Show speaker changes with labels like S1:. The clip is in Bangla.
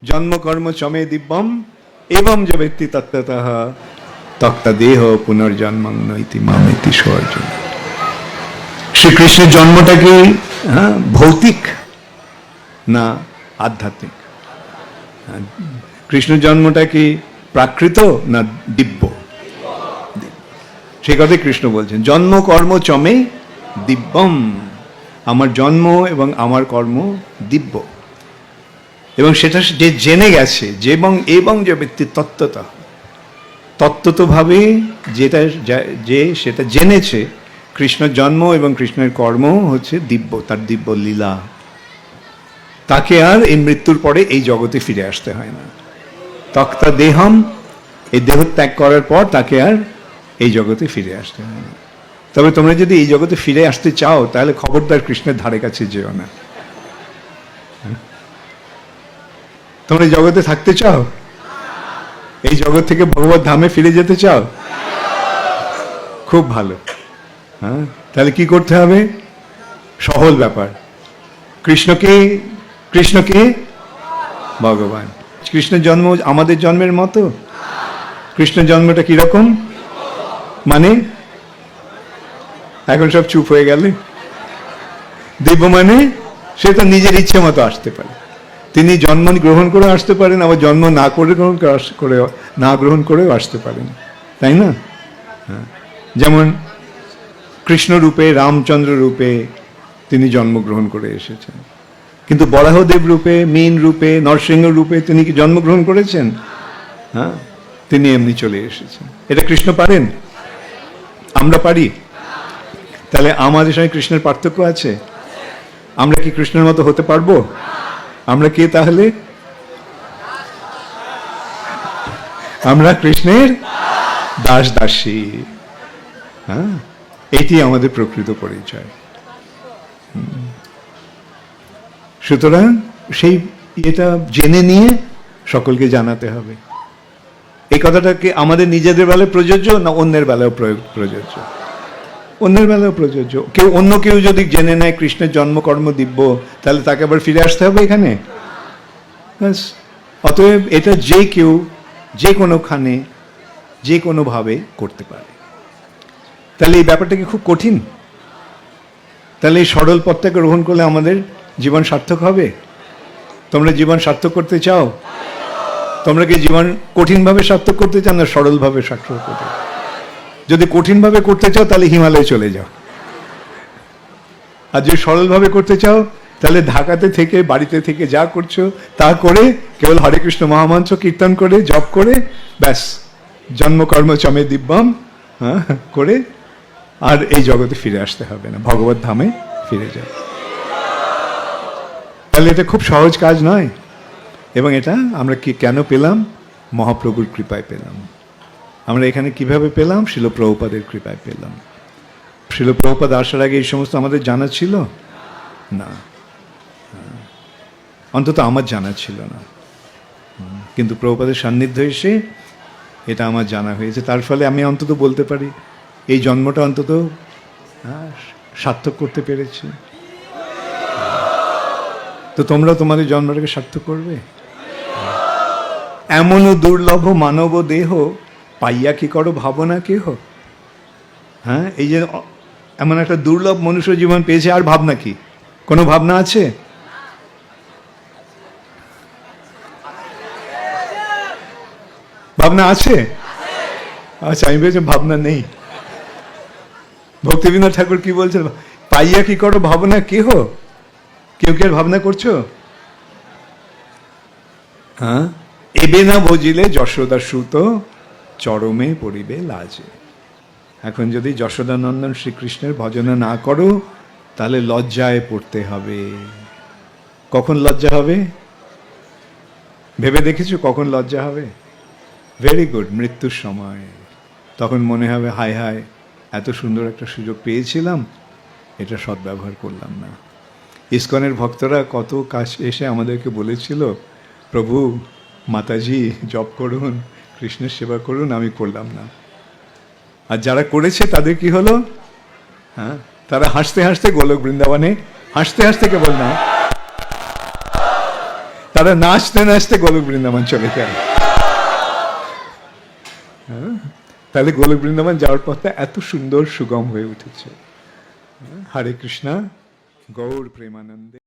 S1: জন্ম কর্ম চমে দিব্যম এবং যে ব্যক্তি তত্ত্বতঃ তক্ত দেহ পুনর্জন্মং নৈতি মামেতি স্বর্জন। শ্রীকৃষ্ণের জন্মটা কি ভৌতিক না আধ্যাত্মিক? কৃষ্ণের জন্মটা কি প্রাকৃত না দিব্য? সেই কথাই কৃষ্ণ বলছেন, জন্ম কর্ম চমে দিব্যম। আমার জন্ম এবং আমার কর্ম দিব্য, এবং সেটা যে জেনে গেছে, যে এবং যে ব্যক্তি তত্ত্বতভাবে যেটা যে সেটা জেনেছে, কৃষ্ণের জন্ম এবং কৃষ্ণের কর্ম হচ্ছে দিব্য, তার দিব্য লীলা, তাকে আর এই মৃত্যুর পরে এই জগতে ফিরে আসতে হয় না। তক্তা দেহম, এই দেহ ত্যাগ করার পর তাকে আর এই জগতে ফিরে আসতে হয় না। তবে তোমরা যদি এই জগতে ফিরে আসতে চাও, তাহলে খবরদার কৃষ্ণের ধারে কাছে যেও না। তোমরা এই জগতে থাকতে চাও? এই জগৎ থেকে ভগবত ধামে ফিরে যেতে চাও? খুব ভালো। হ্যাঁ, তাহলে কি করতে হবে? সহজ ব্যাপার। কৃষ্ণকে ভগবান। কৃষ্ণের জন্ম আমাদের জন্মের মতো? কৃষ্ণের জন্মটা কিরকম? মানে এখন সব চুপ হয়ে গেলে। দিব্য মানে সে তো নিজের ইচ্ছে মতো আসতে পারে। তিনি জন্ম গ্রহণ করে আসতে পারেন, আবার জন্ম না গ্রহণ করেও আসতে পারেন, তাই না? যেমন কৃষ্ণ রূপে, রামচন্দ্র রূপে তিনি জন্মগ্রহণ করে এসেছেন, কিন্তু বরাহদেব রূপে, মীন রূপে, নরসিংহ রূপে তিনি কি জন্মগ্রহণ করেছেন? হ্যাঁ, তিনি এমনি চলে এসেছেন। এটা কৃষ্ণ পারেন? আমরা পারি? তাহলে আমাদের সঙ্গে কৃষ্ণের পার্থক্য আছে? আমরা কি কৃষ্ণের মতো হতে পারবো? আমরা কে তাহলে? আমরা কৃষ্ণের দাস দাসী। হ্যাঁ, এটি আমাদের প্রকৃত পরিচয়। সুতরাং সেই এটা জেনে নিয়ে সকলকে জানাতে হবে। এই কথাটা কি আমাদের নিজেদের বেলায় প্রযোজ্য না অন্যের বেলায় প্রযোজ্য? অন্যের বেলাও প্রযোজ্য। অন্য কেউ যদি জেনে নেয় কৃষ্ণের জন্মকর্ম দিব্য, তাহলে তাকে আবার ফিরে আসতে হবে এখানে? অতএব এটা যে কেউ যে কোনোখানে যে কোনোভাবে করতে পারে। তাহলে এই ব্যাপারটা কি খুব কঠিন? তাহলে এই সরল পথটাকে গ্রহণ করলে আমাদের জীবন সার্থক হবে? তোমরা জীবন সার্থক করতে চাও? তোমরা কি জীবন কঠিনভাবে সার্থক করতে চাও না সরলভাবে সার্থক করতে? যদি কঠিনভাবে করতে চাও তাহলে হিমালয়ে চলে যাও, আর যদি সরলভাবে করতে চাও তাহলে ঢাকাতে থেকে, বাড়িতে থেকে যা করছো তা করে, কেবল হরে কৃষ্ণ মহামন্ত্র কীর্তন করে, জপ করে, ব্যাস জন্মকর্ম চমে দিব্যম করে আর এই জগতে ফিরে আসতে হবে না, ভগবত ধামে ফিরে যাও। তাহলে এটা খুব সহজ কাজ নয়। এবং এটা আমরা কেন পেলাম? মহাপ্রভুর কৃপায় পেলাম। আমরা এখানে কিভাবে পেলাম? শিল প্রভুপাদের কৃপায় পেলাম। শিল প্রভুপাদ আসার আগে এই সমস্ত আমাদের জানা ছিল না, অন্তত আমার জানা ছিল না। কিন্তু প্রভুপাদের সান্নিধ্য এসে এটা আমার জানা হয়েছে। তার ফলে আমি অন্তত বলতে পারি এই জন্মটা অন্তত সার্থক করতে পেরেছি। তো তোমরা তোমাদের জন্মটাকে সার্থক করবে? এমনও দুর্লভ মানব দেহ পাইয়া কি করো ভাবনা কেহ। হ্যাঁ, এই যে এমন একটা দুর্লভ মনুষ্য জীবন পেয়েছে, আর ভাবনা কি? কোনো ভাবনা আছে? ভাবনা আছে? আচ্ছা, আমি ভেবেছি ভাবনা নেই। ভক্তিবিনোদ ঠাকুর কি বলছেন? পাইয়া কি করো ভাবনা কেহ। কেউ কি আর ভাবনা করছো? হ্যাঁ, এবে না ভজিলে যশোদা সুত চরমে পড়িবে লাজে। এখন যদি যশোদানন্দন শ্রীকৃষ্ণের ভজনা না করো তাহলে লজ্জায় পড়তে হবে। কখন লজ্জা হবে ভেবে দেখেছো? কখন লজ্জা হবে? ভেরি গুড, মৃত্যুর সময়। তখন মনে হবে হায় হায়, এত সুন্দর একটা সুযোগ পেয়েছিলাম, এটা সদ্ব্যবহার করলাম না। ইসকনের ভক্তরা কত কাজ এসে আমাদেরকে বলেছিল, প্রভু মাতাজি জপ করুন, কৃষ্ণের সেবা করুন, আমি করলাম না। আর যারা করেছে তাদের কি হলো? হ্যাঁ, তারা হাসতে হাসতে গোলক বৃন্দাবনে, হাসতে হাসতে, কেবল না, তারা নাচতে নাচতে গোলক বৃন্দাবন চলে যায়। তাহলে গোলক বৃন্দাবন যাওয়ার পথে এত সুন্দর সুগম হয়ে উঠেছে। হরে কৃষ্ণা, গৌর প্রেমানন্দে।